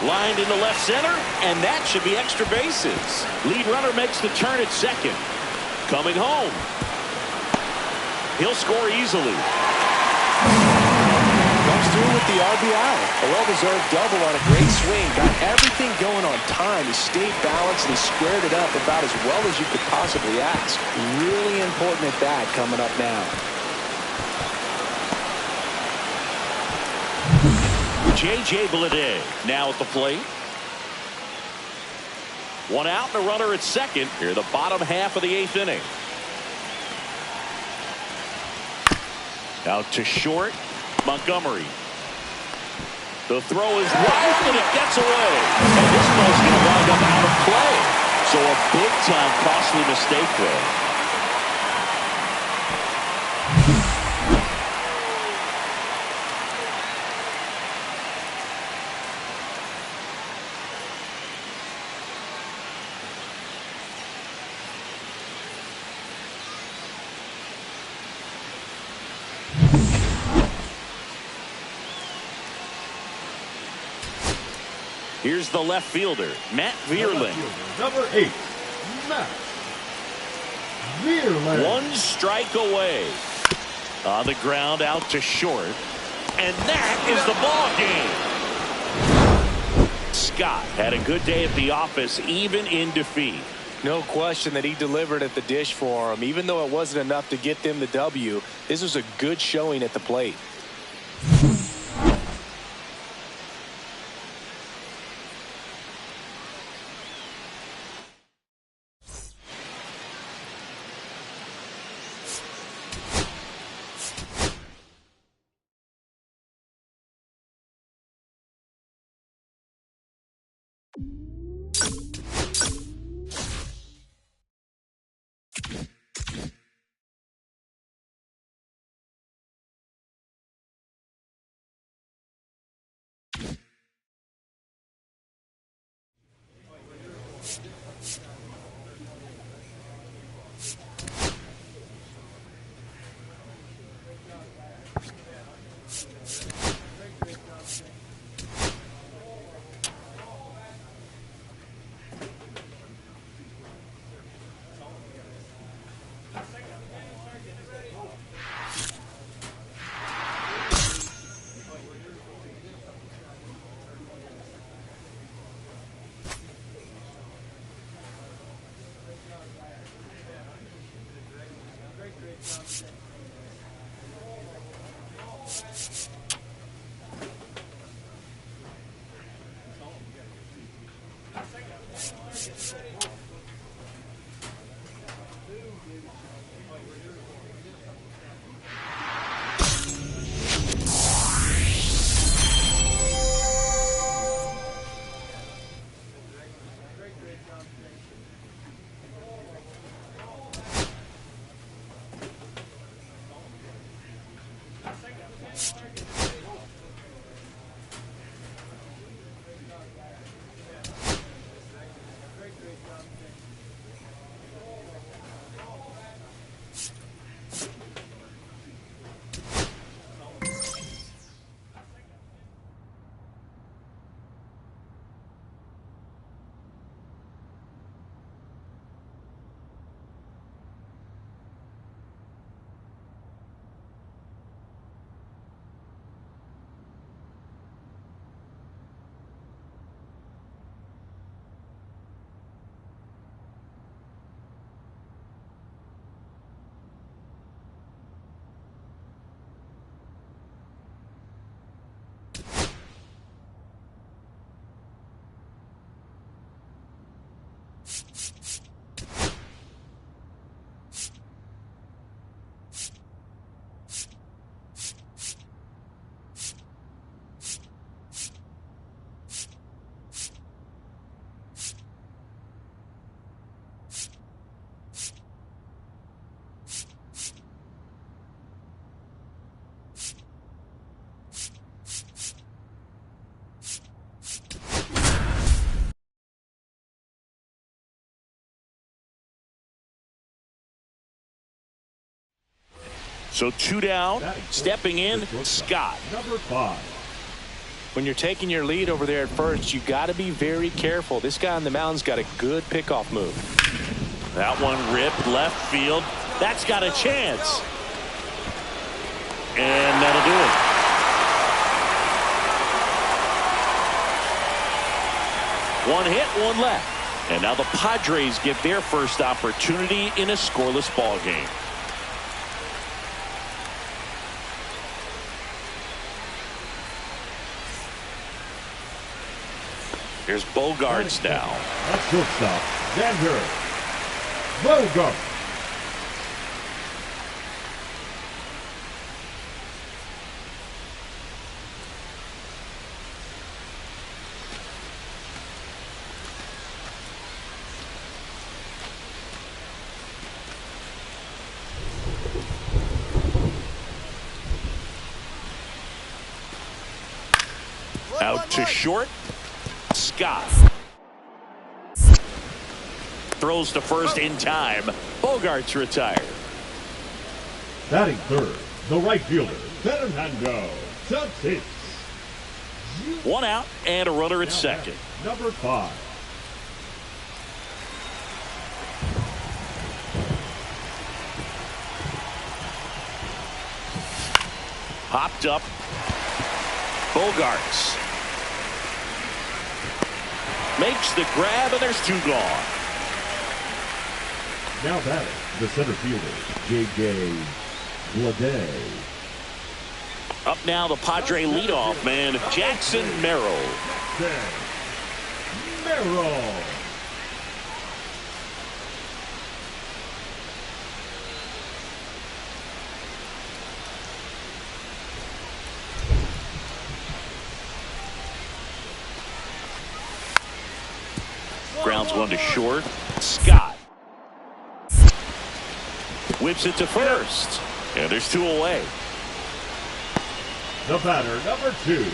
Lined into left center, and that should be extra bases. Lead runner makes the turn at second. Coming home. He'll score easily. Comes through with the RBI. A well-deserved double on a great swing. Got everything going on time. He stayed balanced and he squared it up about as well as you could possibly ask. Really important at bat coming up now. J.J. Bleday now at the plate. One out and a runner at second. Here the bottom half of the 8th inning. Out to short. Montgomery. The throw is wild and it gets away. And this ball's going to wind up out of play. So a big-time costly mistake there. Here's the left fielder, Matt Vierling. Number 8, Matt Vierling. One strike away. On the ground out to short. And that is the ball game. Scott had a good day at the office, even in defeat. No question that he delivered at the dish for him. Even though it wasn't enough to get them the W, this was a good showing at the plate. So 2 down, stepping in, Scott. Number 5. When you're taking your lead over there at first, you got to be very careful. This guy on the mound's got a good pickoff move. That one ripped left field. That's got a chance. And that'll do it. One hit, one left. And now the Padres get their first opportunity in a scoreless ball game. Here's Bogaerts now. At shortstop, Xander Bogaerts. Out to short. Scott throws to first in time. Bogaerts retired. Batting third, the right fielder, Fernando Tatis. One out and a runner at second. Number 5. Popped up. Bogaerts makes the grab, and there's 2 gone. Now batting, the center fielder, J.J. Bleday. Up now, the Padre leadoff man, Jackson Merrill. Merrill. Grounds one to short. Scott whips it to first, and there's 2 away. The batter, number 2,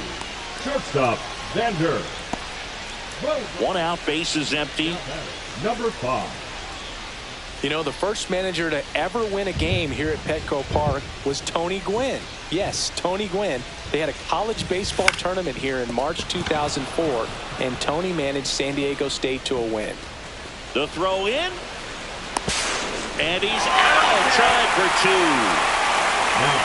shortstop, Xander. One out, bases empty. Number 5. You know, the first manager to ever win a game here at Petco Park was Tony Gwynn. Yes, Tony Gwynn. They had a college baseball tournament here in March 2004, and Tony managed San Diego State to a win. The throw in, and he's out. Trying for 2.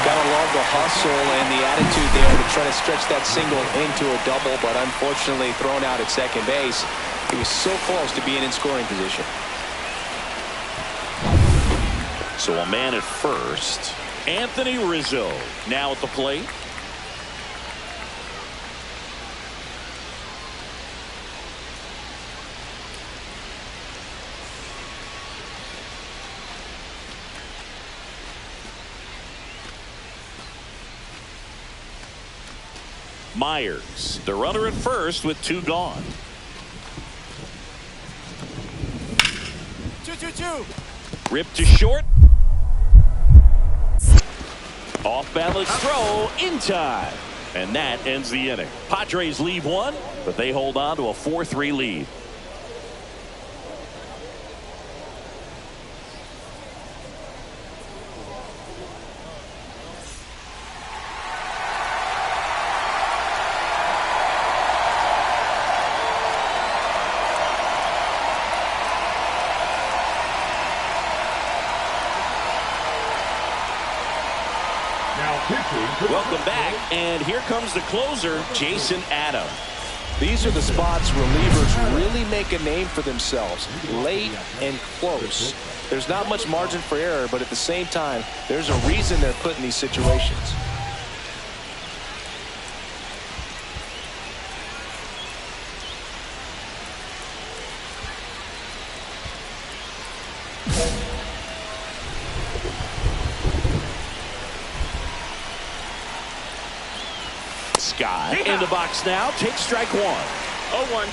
Gotta love the hustle and the attitude there to try to stretch that single into a double, but unfortunately thrown out at second base. He was so close to being in scoring position. So a man at first. Anthony Rizzo now at the plate. Myers, the runner at first with 2 gone. 2-2-2. Ripped to short. Off balance throw in time. And that ends the inning. Padres leave 1, but they hold on to a 4-3 lead. Welcome back, and here comes the closer, Jason Adam. These are the spots relievers really make a name for themselves, late and close. There's not much margin for error, but at the same time, there's a reason they're put in these situations. Scott in the box now, takes strike 1. 0-1.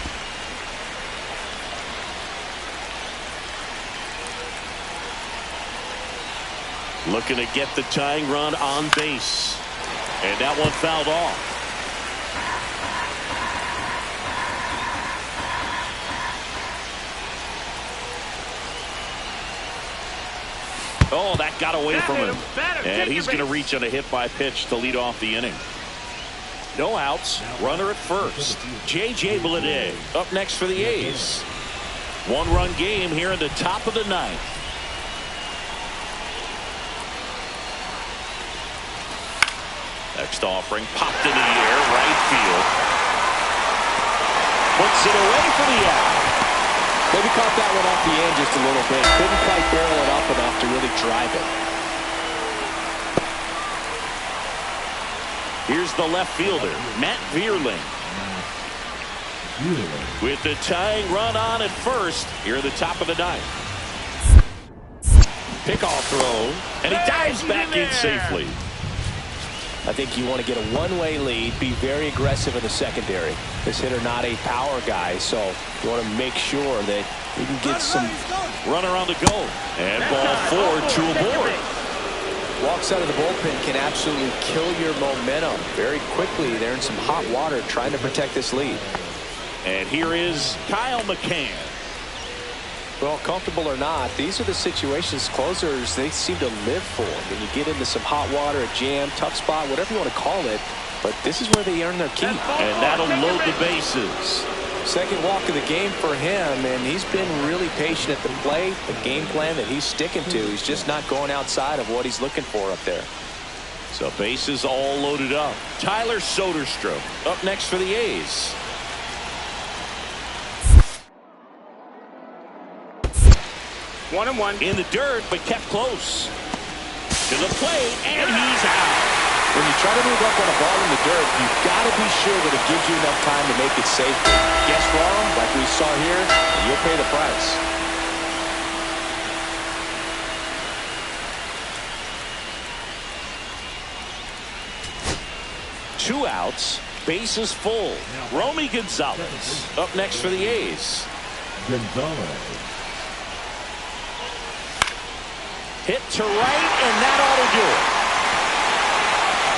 Looking to get the tying run on base. And that one fouled off. Oh, that got away from him. And he's going to reach on a hit by pitch to lead off the inning. No outs. Runner at first. J.J. Bleday up next for the A's. One-run game here in the top of the ninth. Next offering popped into the air, right field. Puts it away for the out. Maybe caught that one off the end just a little bit. Couldn't quite barrel it up enough to really drive it. Here's the left fielder, Matt Vierling. With the tying run on at first here at the top of the ninth. Pickoff throw, and he dives back in safely. I think you want to get a one-way lead, be very aggressive in the secondary. This hitter not a power guy, so you want to make sure that you can get some runner on the go. And ball forward to a board. Walks out of the bullpen can absolutely kill your momentum very quickly. They're in some hot water trying to protect this lead. And here is Kyle McCann. Well, comfortable or not, these are the situations closers they seem to live for. When you get into some hot water, a jam, tough spot, whatever you want to call it, but this is where they earn their keep. And that'll load the bases. Second walk of the game for him, and he's been really patient at the plate. The game plan that he's sticking to, he's just not going outside of what he's looking for up there. So bases all loaded up. Tyler Soderstrom up next for the A's. One and one. In the dirt, but kept close. To the plate, and he's out. When you try to move up on a ball in the dirt, you've got to be sure that it gives you enough time to make it safe. Guess wrong, like we saw here, and you'll pay the price. Two outs, bases full. Romy Gonzalez up next for the A's. Gonzalez. Hit to right, and that ought to do it.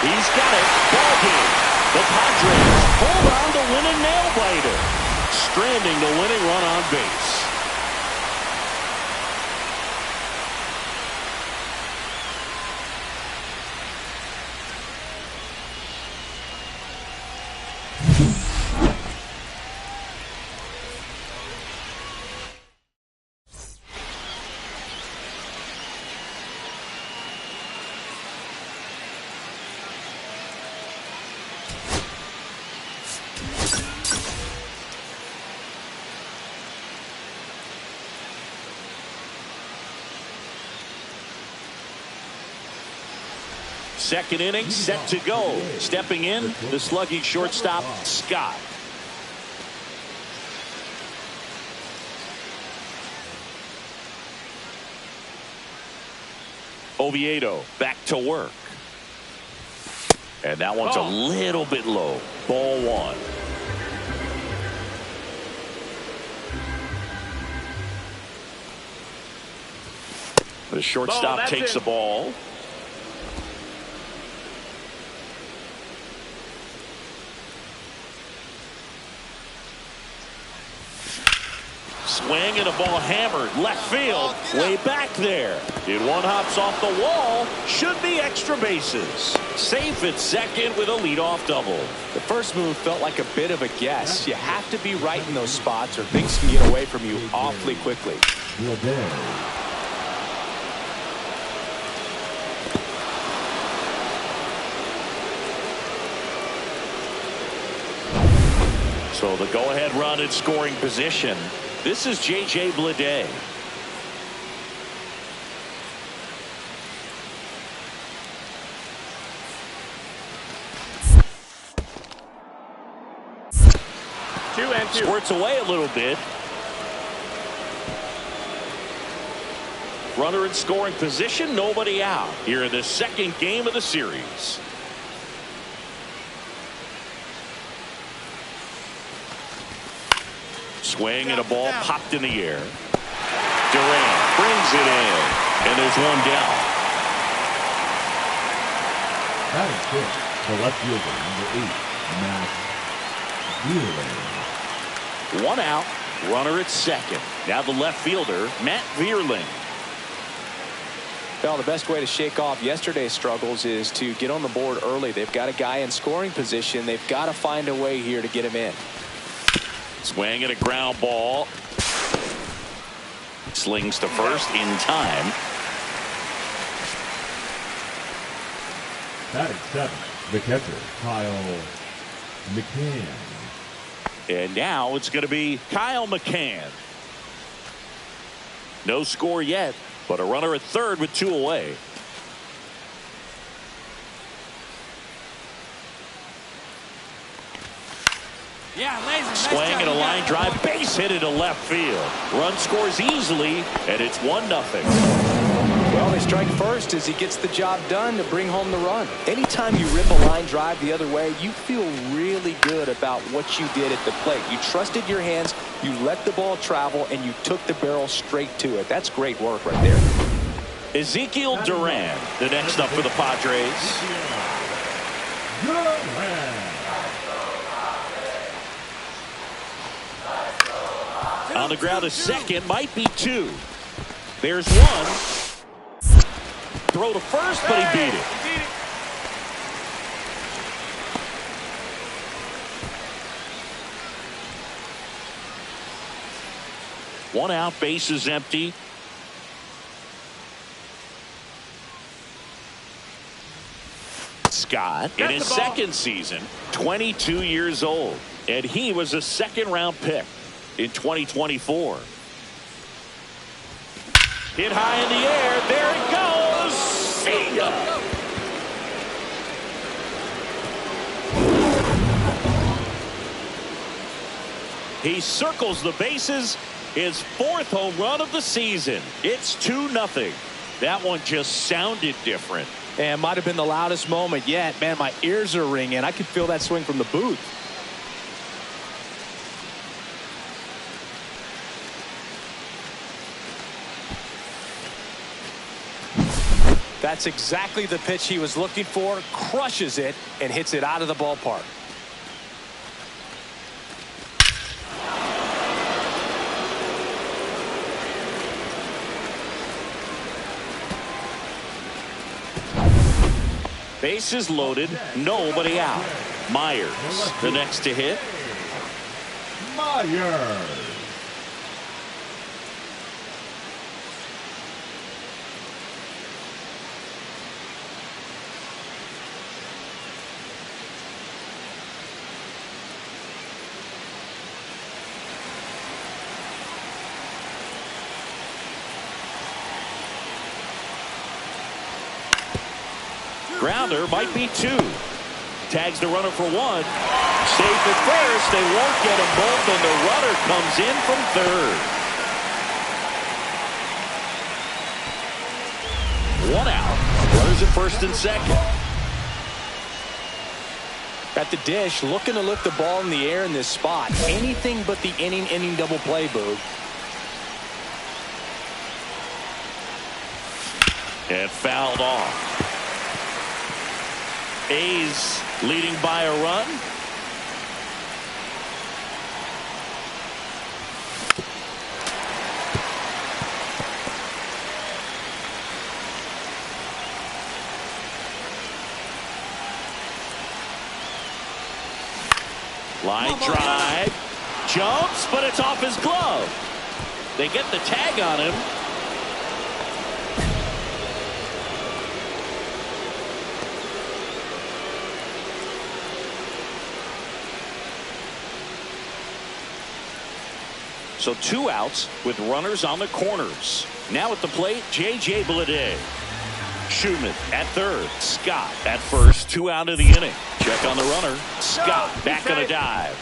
He's got it. Ball game. The Padres hold on to win a nail-biter, stranding the winning run on base. Second inning set to go. Stepping in, the slugging shortstop, Scott. Oviedo back to work. And that one's a little bit low. Ball one. The shortstop takes the ball. Swing and a ball hammered left field, way back there. And one hops off the wall. Should be extra bases. Safe at second with a leadoff double. The first move felt like a bit of a guess. You have to be right in those spots or things can get away from you awfully quickly. So the go-ahead run in scoring position. This is J.J. Bleday. Squirts away a little bit. Runner in scoring position, nobody out here in the second game of the series. Swing and a ball popped in the air. Durant brings it in, and there's one down. That is good. The left fielder, number 8, Matt Vierling. One out, runner at second. Now the left fielder, Matt Vierling. Well, the best way to shake off yesterday's struggles is to get on the board early. They've got a guy in scoring position. They've got to find a way here to get him in. Swing and a ground ball. Slings to first in time. Batting seventh, the catcher, Kyle McCann. And now it's going to be Kyle McCann. No score yet, but a runner at third with 2 away. Yeah, laser. Swing and a line drive, base hit into left field. Run scores easily, and it's 1-0. Well, they strike first as he gets the job done to bring home the run. Anytime you rip a line drive the other way, you feel really good about what you did at the plate. You trusted your hands, you let the ball travel, and you took the barrel straight to it. That's great work right there. Ezekiel Duran, the next up for the Padres. On the ground a second, might be 2. There's 1. Throw to first, but he beat it. One out, bases empty. Scott, in his second season, 22 years old, and he was a second-round pick in 2024. Hit high in the air. There it goes. See ya. He circles the bases. His 4th home run of the season. It's 2-0. That one just sounded different. And might have been the loudest moment yet. Man, my ears are ringing. I could feel that swing from the booth. That's exactly the pitch he was looking for. Crushes it and hits it out of the ballpark. Bases loaded, nobody out. Myers, the next to hit. Myers. Grounder might be 2. Tags the runner for 1. Safe at first. They won't get them both, and the runner comes in from third. 1 out. Runners at first and second. At the dish, looking to lift the ball in the air in this spot. Anything but the inning double play, Boog. And fouled off. A's leading by a run. Line drive. Jumps, but it's off his glove. They get the tag on him. So 2 outs with runners on the corners. Now at the plate, J.J. Bleday. Schumann at third. Scott at first. 2 out of the inning. Check on the runner. Scott back on a dive.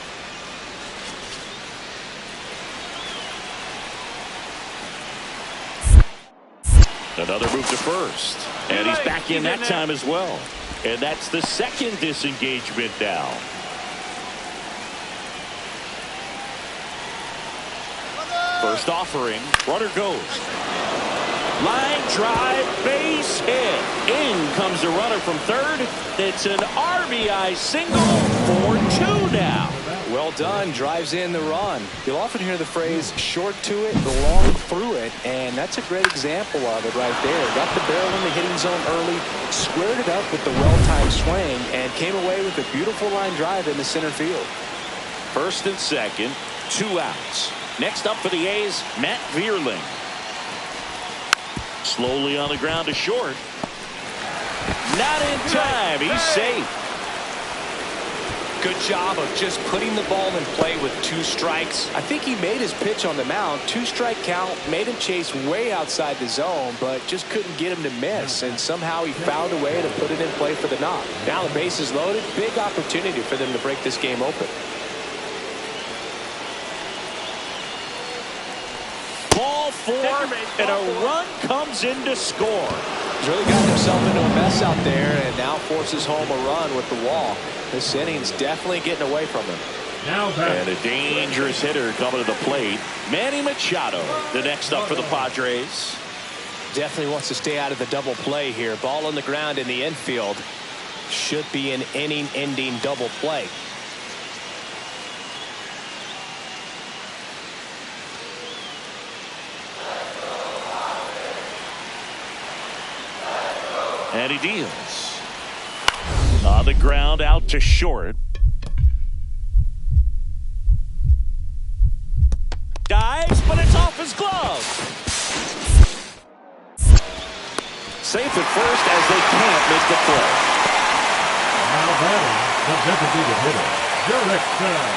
Another move to first. And he's back in that time as well. And that's the second disengagement now. First offering, runner goes. Line drive, base hit. In comes the runner from third. It's an RBI single for 2 now. Well done. Drives in the run. You'll often hear the phrase short to it, long through it, and that's a great example of it right there. Got the barrel in the hitting zone early, squared it up with the well-timed swing, and came away with a beautiful line drive in the center field. First and second, 2 outs. Next up for the A's, Matt Vierling. Slowly on the ground to short. Not in time. He's safe. Good job of just putting the ball in play with 2 strikes. I think he made his pitch on the mound. 2-strike count, made him chase way outside the zone, but just couldn't get him to miss. And somehow he found a way to put it in play for the knock. Now the base is loaded. Big opportunity for them to break this game open. Ball 4, and a run comes in to score. He's really gotten himself into a mess out there and now forces home a run with the wall. This inning's definitely getting away from him. And a dangerous hitter coming to the plate. Manny Machado, the next up for the Padres. Definitely wants to stay out of the double play here. Ball on the ground in the infield. Should be an inning-ending double play. And he deals. On the ground, out to short. Dives, but it's off his glove. Safe at first as they can't make the play. Now batting, the designated hitter, Jurickson.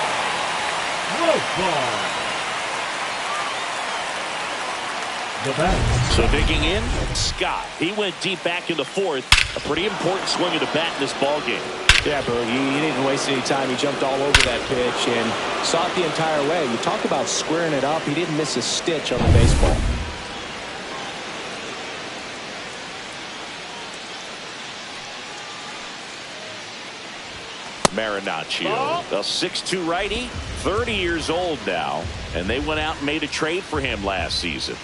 Grossbar. The bat. So digging in, Scott. He went deep back in the 4th. A pretty important swing of the bat in this ball game. Yeah, Boogie, he didn't waste any time. He jumped all over that pitch and saw it the entire way. You talk about squaring it up. He didn't miss a stitch on the baseball. Marinaccio, a 6'2" righty, 30 years old now, and they went out and made a trade for him last season.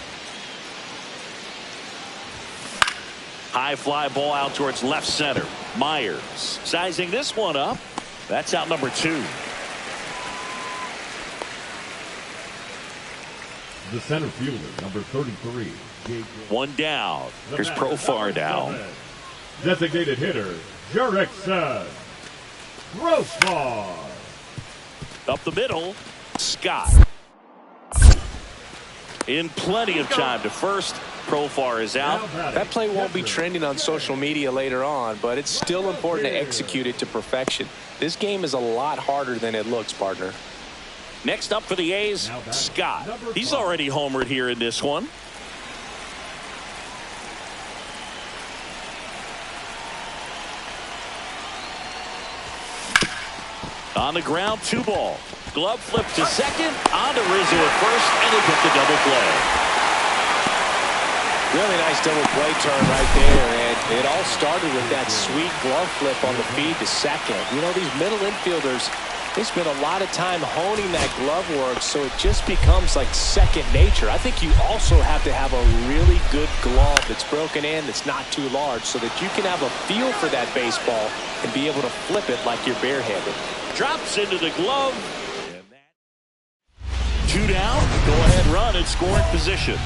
High fly ball out towards left center. Myers sizing this one up. That's out number 2. The center fielder, number 33. One down. Here's Profar now. Designated hitter, Jurickson. Grossbar. Up the middle, Scott. In plenty of time to first. Profar is out. That play won't be trending on social media later on, but it's still important to execute it to perfection. This game is a lot harder than it looks, partner. Next up for the A's, Scott. He's already homered here in this one. On the ground, 2 ball. Glove flip to second, on to Rizzo at first, and they get the double play. Really nice double play turn right there, and it all started with that sweet glove flip on the feed to second. You know, these middle infielders, they spend a lot of time honing that glove work, so it just becomes like second nature. I think you also have to have a really good glove that's broken in, that's not too large, so that you can have a feel for that baseball and be able to flip it like you're barehanded. Drops into the glove. 2 down, go ahead run in scoring position.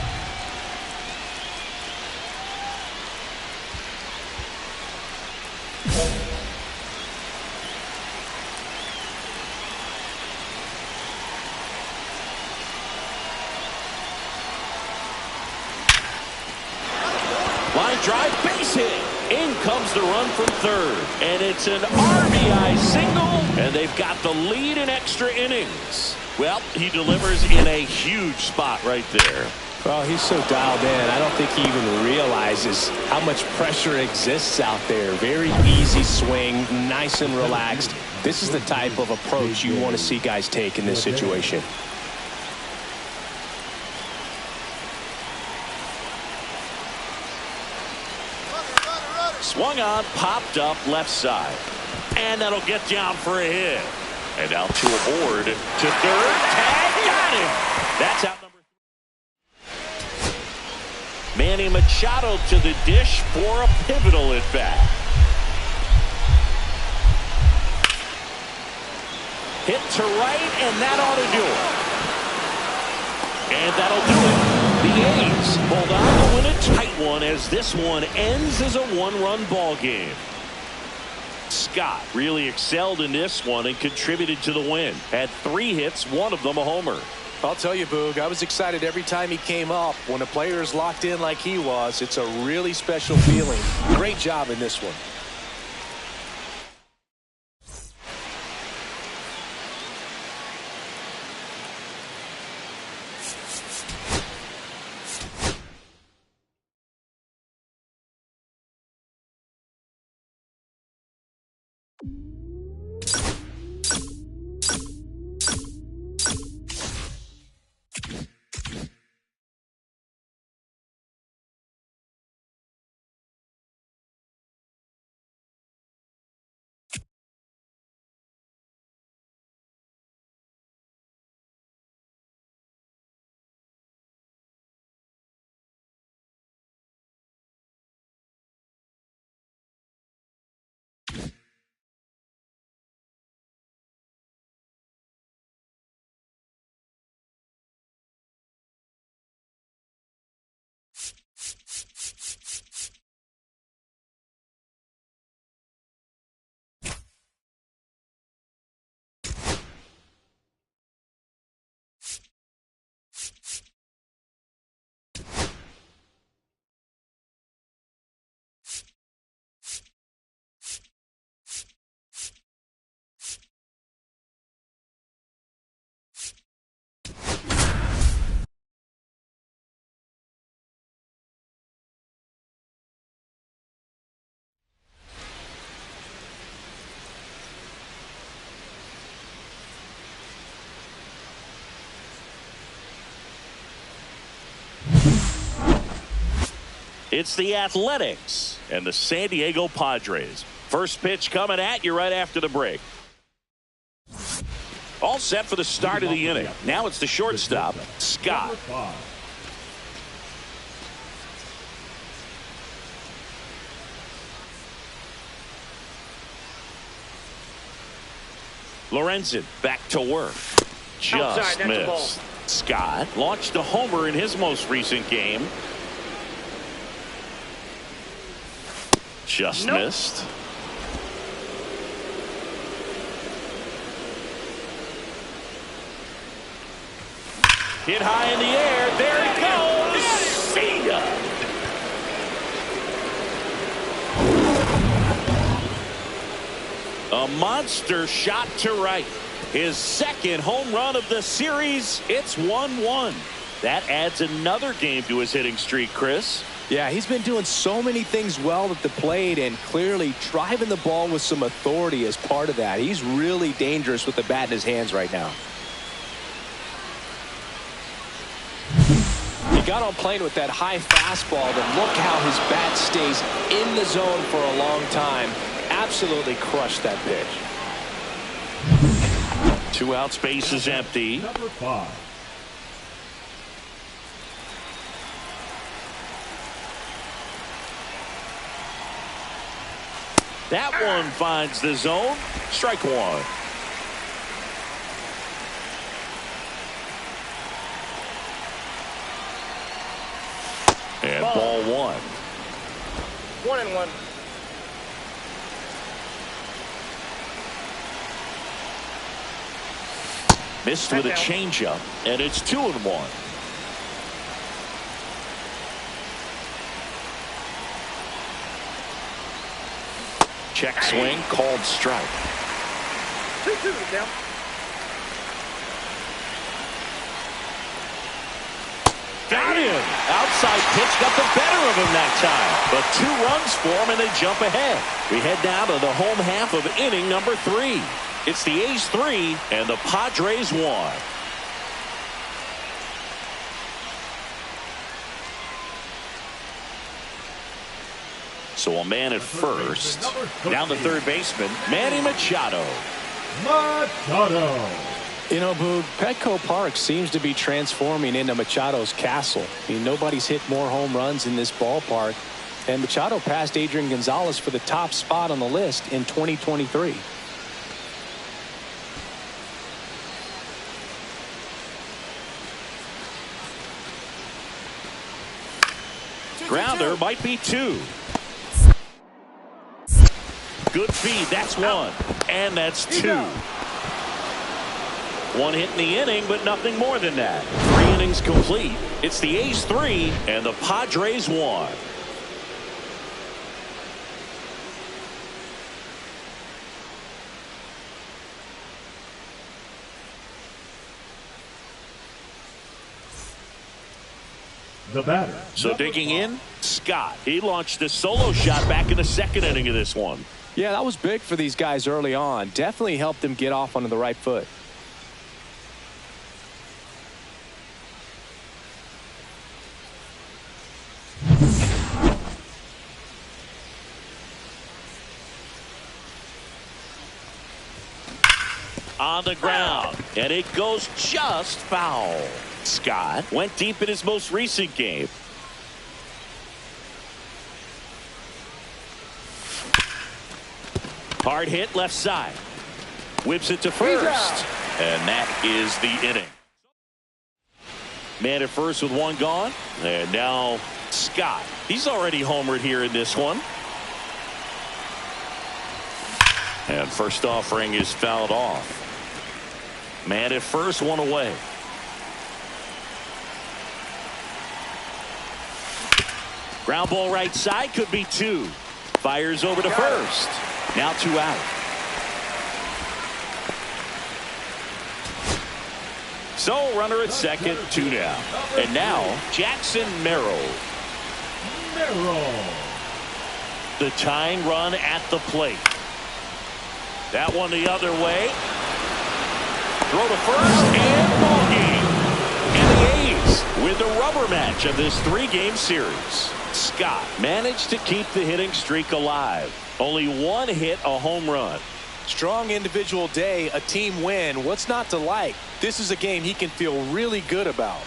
Line drive, base hit. In comes the run from third. And it's an RBI single. And they've got the lead in extra innings. Well, he delivers in a huge spot right there. Well, he's so dialed in. I don't think he even realizes how much pressure exists out there. Very easy swing, nice and relaxed. This is the type of approach you want to see guys take in this situation. Swung on, popped up left side. And that'll get down for a hit. And now 2 aboard to third. Tag, got him. That's out number 3. Manny Machado to the dish for a pivotal at bat. Hit to right, and that ought to do it. And that'll do it. The A's hold on to win a tight one as this one ends as a one-run ball game. Scott really excelled in this one and contributed to the win. Had 3 hits, one of them a homer. I'll tell you, Boog, I was excited every time he came up. When a player is locked in like he was, it's a really special feeling. Great job in this one. It's the Athletics and the San Diego Padres. First pitch coming at you right after the break. All set for the start of the inning. Now it's the shortstop, Scott. Lorenzen back to work. Just missed. Scott launched a homer in his most recent game. Just missed. Hit high in the air. There it goes. See ya. A monster shot to right. His second home run of the series. It's 1-1. That adds another game to his hitting streak, Chris. Yeah, he's been doing so many things well at the plate and clearly driving the ball with some authority as part of that. He's really dangerous with the bat in his hands right now. He got on plane with that high fastball, and look how his bat stays in the zone for a long time. Absolutely crushed that pitch. 2 outs, base is empty. Number 5. That one finds the zone. Strike 1. And ball 1. 1-1. Missed with a changeup, and it's 2-1. Check swing, called strike. 2-2 now. Got him. Outside pitch got the better of him that time. But 2 runs for him, and they jump ahead. We head down to the home half of inning number 3. It's the A's 3 and the Padres 1. So a man at first. Down the third baseman, Manny Machado. You know, Boog, Petco Park seems to be transforming into Machado's castle. I mean, nobody's hit more home runs in this ballpark. And Machado passed Adrian Gonzalez for the top spot on the list in 2023. Grounder might be 2. Good feed. That's 1. And that's 2. 1 hit in the inning, but nothing more than that. 3 innings complete. It's the A's 3 and the Padres 1. The batter. So digging in, Scott. He launched a solo shot back in the 2nd inning of this one. Yeah, that was big for these guys early on. Definitely helped them get off onto the right foot. On the ground, and it goes just foul. Scott went deep in his most recent game. Hard hit left side. Whips it to first. And that is the inning. Man at first with 1 gone. And now Scott. He's already homered here in this one. And first offering is fouled off. Man at first, 1 away. Ground ball right side, could be 2. Fires over to first. Now 2 out. So runner at second, 2 down. And now Jackson Merrill. The tying run at the plate. That one the other way. Throw to first and ball game. And the A's win the rubber match of this 3-game series. Scott managed to keep the hitting streak alive. Only 1 hit, a home run. Strong individual day, a team win. What's not to like? This is a game he can feel really good about.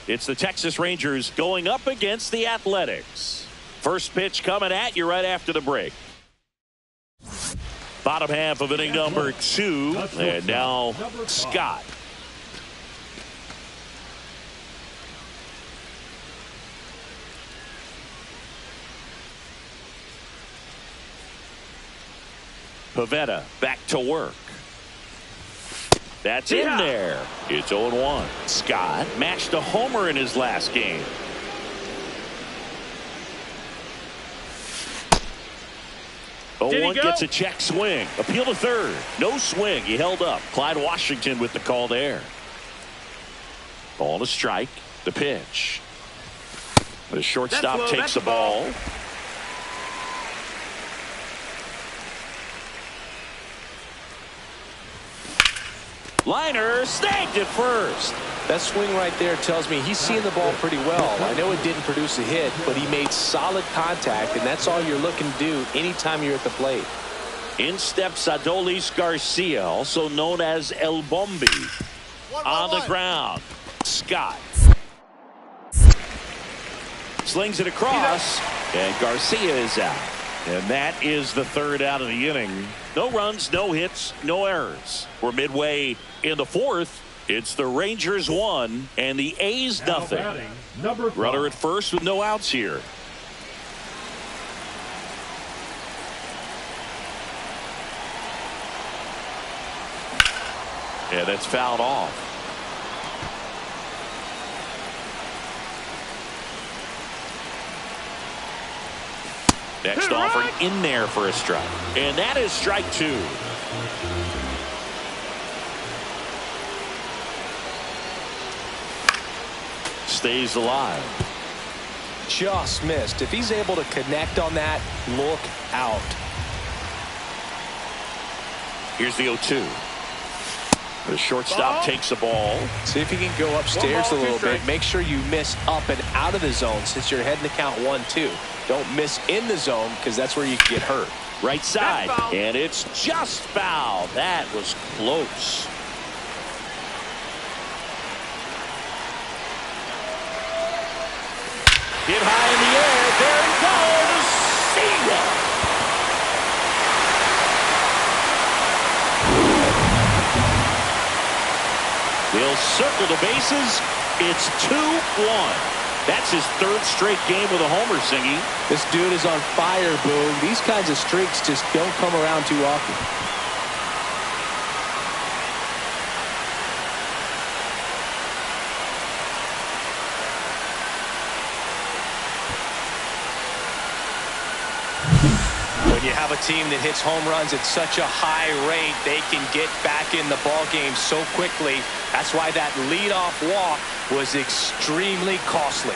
It's the Texas Rangers going up against the Athletics. First pitch coming at you right after the break. Bottom half of inning number 2. And now Scott. Pivetta back to work. That's in there. It's 0-1. Scott matched a homer in his last game. One gets a check swing. Appeal to third. No swing. He held up. Clyde Washington with the call there. Ball to strike. The pitch. The shortstop takes the ball. Liner snagged it first. That swing right there tells me he's seeing the ball pretty well. I know it didn't produce a hit, but he made solid contact, and that's all you're looking to do anytime you're at the plate. In steps Adolis Garcia, also known as El Bombi. On the ground. Scott slings it across, and Garcia is out. And that is the third out of the inning. No runs, no hits, no errors. We're midway in the fourth. It's the Rangers 1 and the A's nothing. Runner at first with no outs here. Yeah, that's fouled off. Next offering in there for a strike. And that is strike 2. Stays alive. Just missed. If he's able to connect on that, look out. Here's the 0-2. The shortstop takes the ball. See if he can go upstairs a little bit. Make sure you miss up and out of the zone since you're heading to count 1-2. Don't miss in the zone because that's where you can get hurt. Right side. And it's just foul. That was close. Hit high in the air. There he goes. See ya. He'll circle the bases. It's 2-1. That's his third straight game with a homer, Singy. This dude is on fire, Boone. These kinds of streaks just don't come around too often. When you have a team that hits home runs at such a high rate, they can get back in the ball game so quickly. That's why that leadoff walk was extremely costly.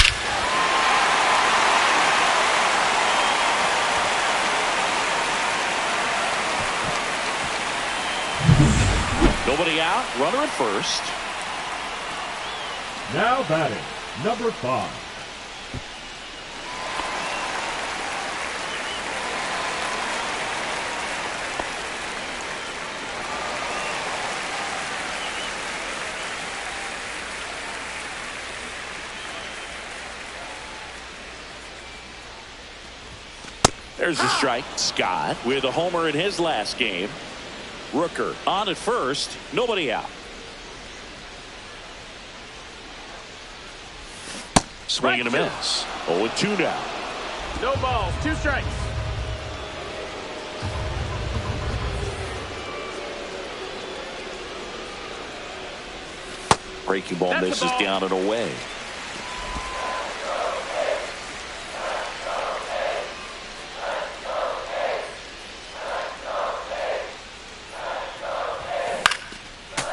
Nobody out. Runner at first. Now batting, number 5. There's the strike. Scott with a homer in his last game. Rooker on at first. Nobody out. Swing and a miss. 0-2 now. No balls. 2 strikes. Breaking ball misses down and away.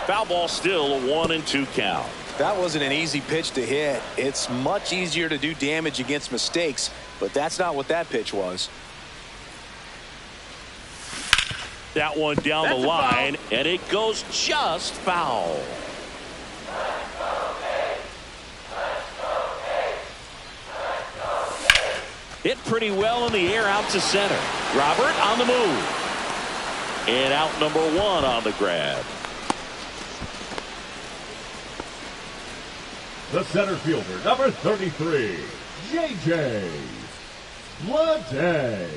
Foul ball, still a 1-2 count. That wasn't an easy pitch to hit. It's much easier to do damage against mistakes, but that's not what that pitch was. That one down the line, and it goes just foul. Hit pretty well in the air out to center. Robert on the move. And out number 1 on the grab. The center fielder, number 33, J.J. Bleday.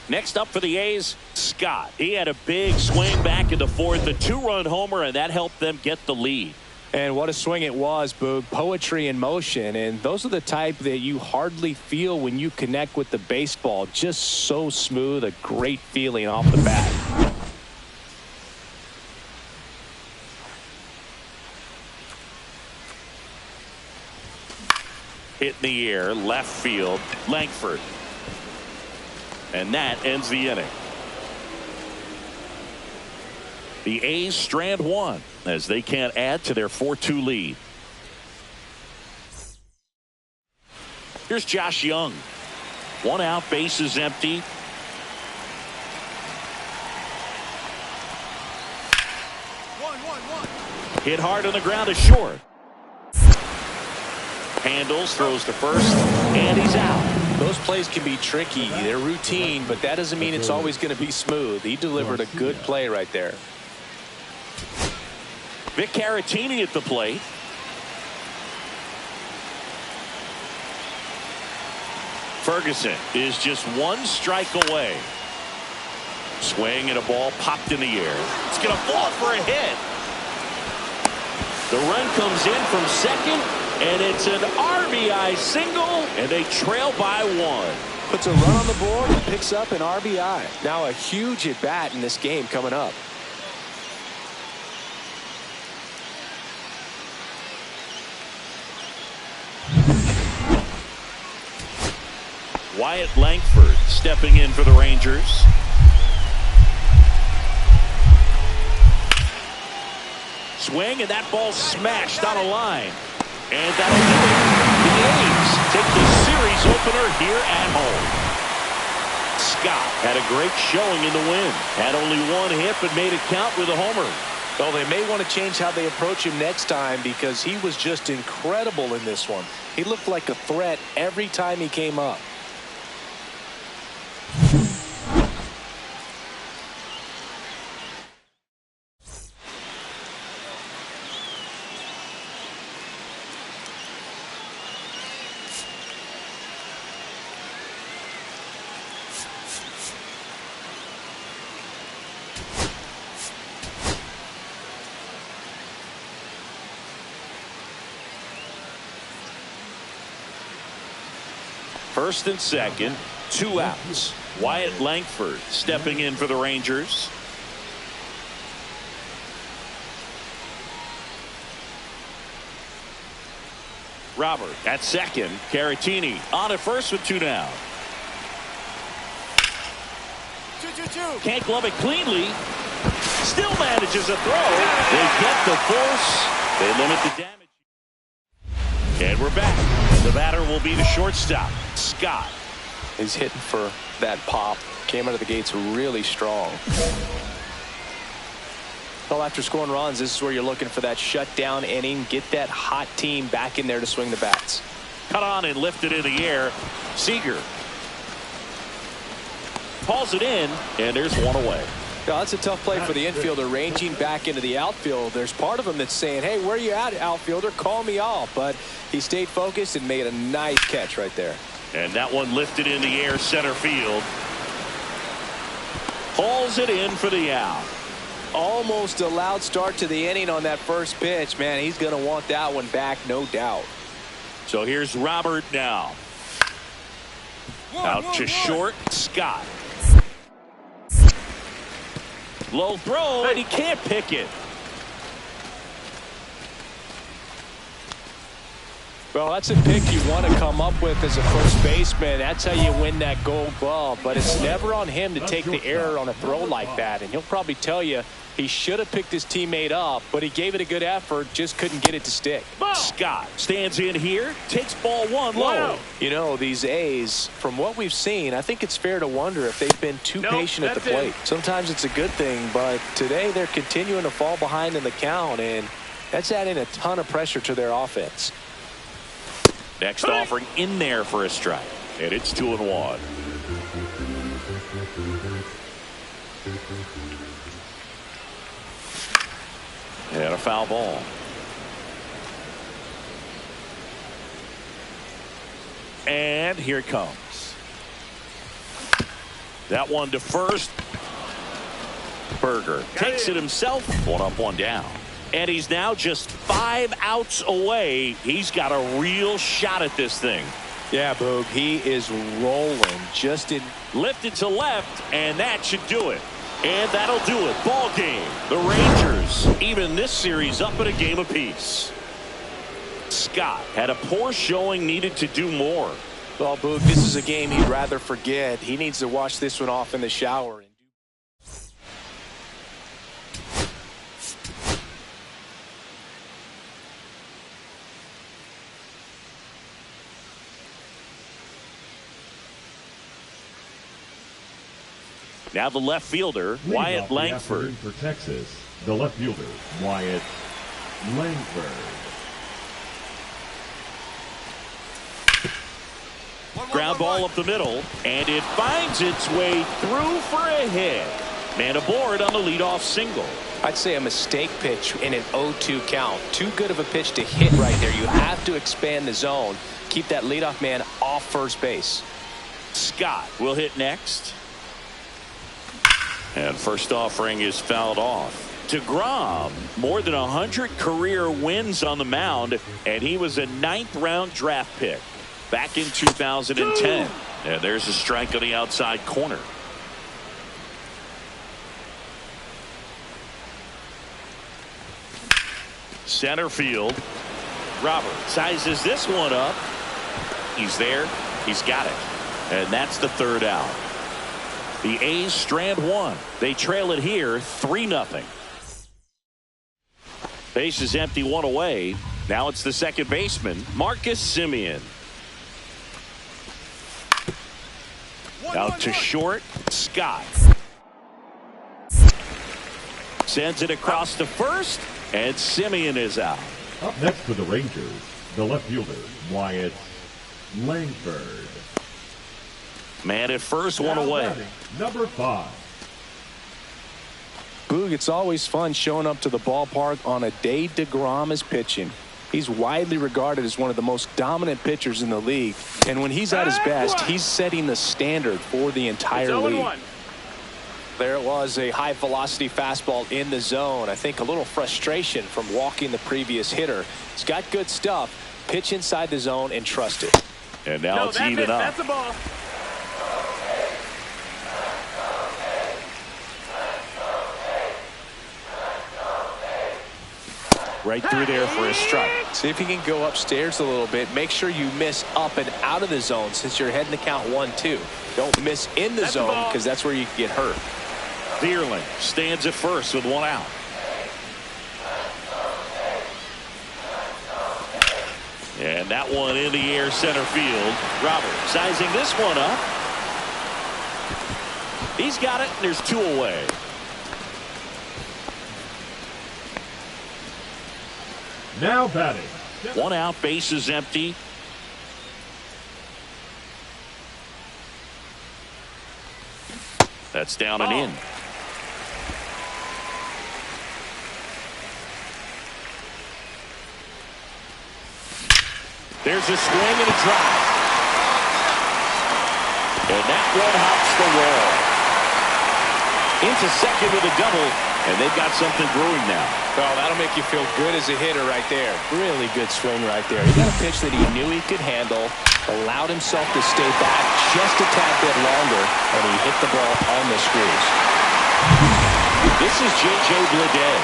Next up for the A's, Scott. He had a big swing back in the fourth, a 2-run homer, and that helped them get the lead. And what a swing it was, Boog. Poetry in motion. And those are the type that you hardly feel when you connect with the baseball. Just so smooth, a great feeling off the bat. Hit in the air, left field, Langford. And that ends the inning. The A's strand one as they can't add to their 4-2 lead. Here's Josh Young. 1 out, bases empty. Hit hard on the ground to short. Handles, throws to first, and he's out. Those plays can be tricky. They're routine, but that doesn't mean it's always going to be smooth. He delivered a good play right there. Vic Caratini at the plate. Ferguson is just 1 strike away. Swing and a ball popped in the air. It's going to fall for a hit. The run comes in from second, and it's an RBI single, and they trail by 1. Puts a run on the board and picks up an RBI. Now a huge at bat in this game coming up. Wyatt Langford stepping in for the Rangers. Swing, and that ball smashed on a line. And that'll do it. The A's take the series opener here at home. Scott had a great showing in the win. Had only 1 hit, but made it count with a homer. Well, they may want to change how they approach him next time because he was just incredible in this one. He looked like a threat every time he came up. First and second, 2 outs. Wyatt Langford stepping in for the Rangers. Robert at second. Caratini on at first with 2 down. Can't glove it cleanly. Still manages a throw. They get the force. They limit the damage. And we're back. The batter will be the shortstop, Scott. He's hitting for that pop. Came out of the gates really strong. Well, after scoring runs, this is where you're looking for that shutdown inning. Get that hot team back in there to swing the bats. Cut on and lifted in the air. Seager pulls it in, and there's 1 away. Yeah, that's a tough play for the infielder ranging back into the outfield. There's part of him that's saying, hey, where you at, outfielder? Call me off. But he stayed focused and made a nice catch right there. And that one lifted in the air center field. Pulls it in for the out. Almost a loud start to the inning on that first pitch. Man, he's going to want that one back, no doubt. So here's Robert now. Out to short, Scott. Low throw, and he can't pick it. Well, that's a pick you want to come up with as a first baseman. That's how you win that Gold Glove. But it's never on him to take the error on a throw like that. And he'll probably tell you he should have picked his teammate up, but he gave it a good effort, just couldn't get it to stick. Scott stands in here, takes ball 1 low. You know, these A's, from what we've seen, I think it's fair to wonder if they've been too patient at the plate. Sometimes it's a good thing, but today they're continuing to fall behind in the count, and that's adding a ton of pressure to their offense. Next offering in there for a strike, and it's 2-1. And a foul ball. And here it comes. That one to first. Berger takes it himself. 1 up, 1 down. And he's now just 5 outs away. He's got a real shot at this thing. Yeah, Boog, he is rolling. Just in. Lifted to left, and that should do it. And that'll do it. Ball game. The Rangers, even this series, up at a game apiece. Scott had a poor showing, needed to do more. Well, Boog, this is a game he'd rather forget. He needs to wash this one off in the shower. Now the left fielder, Wyatt Langford. For Texas, the left fielder, Wyatt Langford. Ground ball up the middle, and it finds its way through for a hit. Man aboard on the leadoff single. I'd say a mistake pitch in an 0-2 count. Too good of a pitch to hit right there. You have to expand the zone. Keep that leadoff man off first base. Scott will hit next. And first offering is fouled off. DeGrom, more than 100 career wins on the mound, and he was a 9th-round draft pick back in 2010. And there's a strike on the outside corner. Center field. Robert sizes this one up. He's there. He's got it. And that's the 3rd out. The A's strand one. They trail it here 3-0. Base is empty, 1 away. Now it's the second baseman, Marcus Semien. Out to short, Scott. Sends it across to first, and Semien is out. Up next for the Rangers, the left fielder, Wyatt Langford. Man at first, 1 away. Number 5. Boog, it's always fun showing up to the ballpark on a day DeGrom is pitching. He's widely regarded as one of the most dominant pitchers in the league. And when he's at his best, he's setting the standard for the entire league. There it was, a high velocity fastball in the zone. I think a little frustration from walking the previous hitter. He's got good stuff. Pitch inside the zone and trust it. And now it's even up. That's the ball. Right through there for a strike. See if you can go upstairs a little bit. Make sure you miss up and out of the zone since you're heading to count 1-2. Don't miss in the zone because that's where you can get hurt. Deerling stands at first with 1 out. And that one in the air center field. Robert sizing this one up. He's got it, and there's 2 away. Now batting. 1 out, base is empty. That's down and in. There's a swing and a drive. And that one hops the wall. Into second with a double, and they've got something brewing now. Well, that'll make you feel good as a hitter right there. Really good swing right there. He got a pitch that he knew he could handle, allowed himself to stay back just a tad bit longer, and he hit the ball on the screws. This is J.J. Bleday.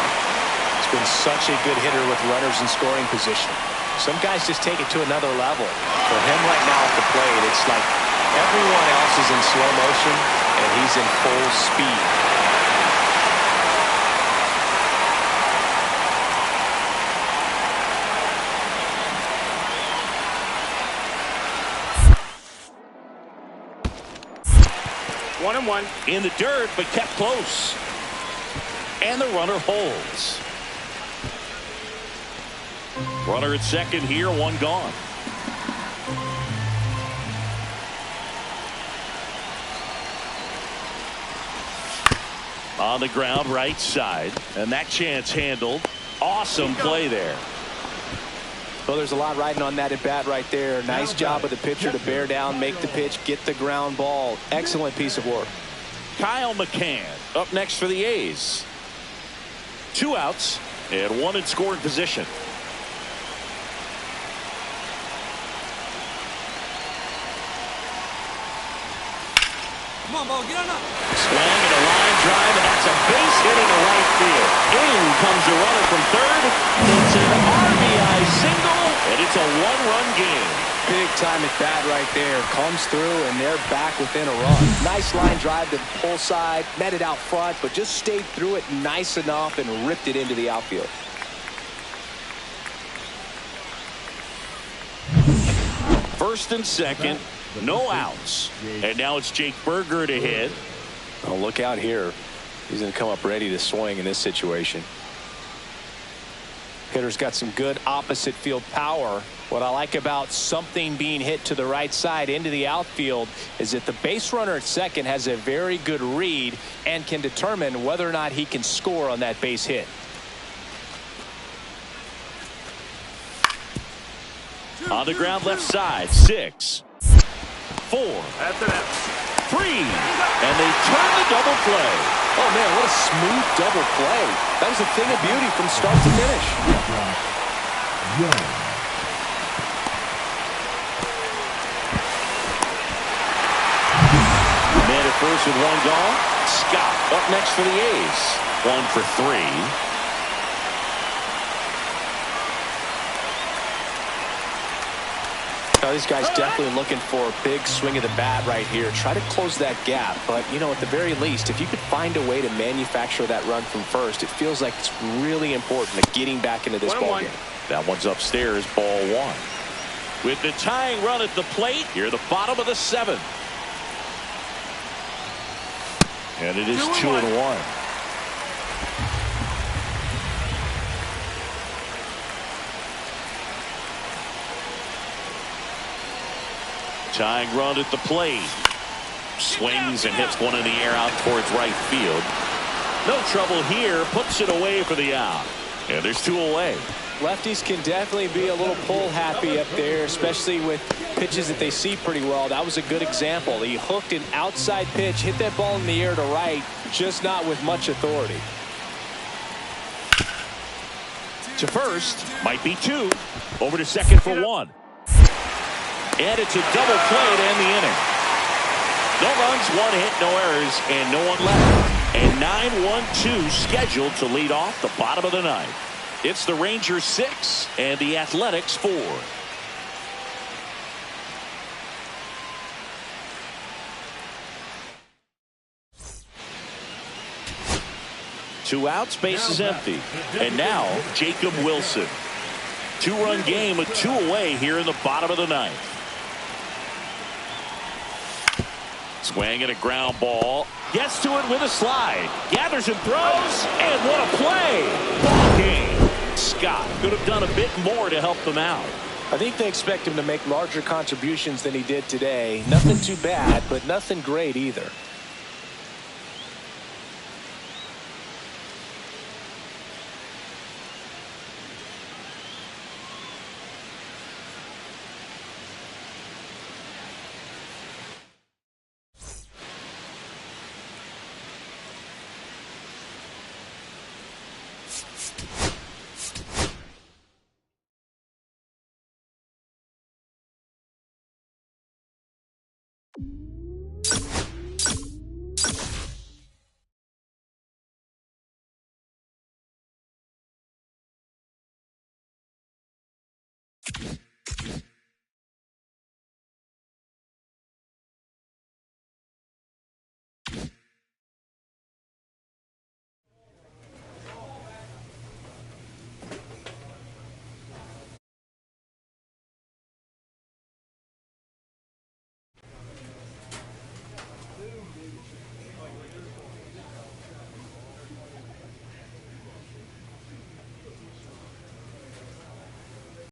He's been such a good hitter with runners in scoring position. Some guys just take it to another level. For him right now at the plate, it's like everyone else is in slow motion, and he's in full speed. One and one. In the dirt, but kept close. And the runner holds. Runner at second here, 1 gone. On the ground, right side. And that chance handled. Awesome play there. Well, there's a lot riding on that at bat right there. Nice job of the pitcher to bear down, make the pitch, get the ground ball. Excellent piece of work. Kyle McCann up next for the A's. 2 outs, And one in scoring position. Come on, ball, get on up. Swing and a line drive, and that's a base hit into right field. In comes the runner from third. It's an RBI single, and it's a one-run game. Big time at bat right there. Comes through, and they're back within a run. Nice line drive to the pull side. Met it out front, but just stayed through it nice enough and ripped it into the outfield. First and second, no outs. And now it's Jake Burger to hit. Oh, look out here. He's going to come up ready to swing in this situation. Hitter's got some good opposite field power. What I like about something being hit to the right side into the outfield is that the base runner at second has a very good read and can determine whether or not he can score on that base hit. On the ground left side, 6, 4, That's an out. 3, and they turn the double play. Oh, man, what a smooth double play. That was a thing of beauty from start to finish. Man at first with one gone. Scott up next for the A's. 1 for 3. Now, these guys definitely looking for a big swing of the bat right here. Try to close that gap. But, you know, at the very least, if you could find a way to manufacture that run from first, it feels like it's really important to getting back into this ball game. That one's upstairs, ball 1. With the tying run at the plate, here the bottom of the 7th. And it is 2-1. Tying run at the plate. Swings and hits one in the air out towards right field. No trouble here. Puts it away for the out. And there's 2 away. Lefties can definitely be a little pull happy up there, especially with pitches that they see pretty well. That was a good example. He hooked an outside pitch, hit that ball in the air to right, just not with much authority. To first, might be 2. Over to second for 1. And it's a double play to end the inning. No runs, 1 hit, no errors, and no one left. And 9-1-2 scheduled to lead off the bottom of the 9th. It's the Rangers 6 and the Athletics 4. Two outs, base is empty. And now Jacob Wilson. 2-run game with 2 away here in the bottom of the 9th. Swing and a ground ball. Gets to it with a slide. Gathers and throws. And what a play. Ball game. Scott could have done a bit more to help them out. I think they expect him to make larger contributions than he did today. Nothing too bad, but nothing great either.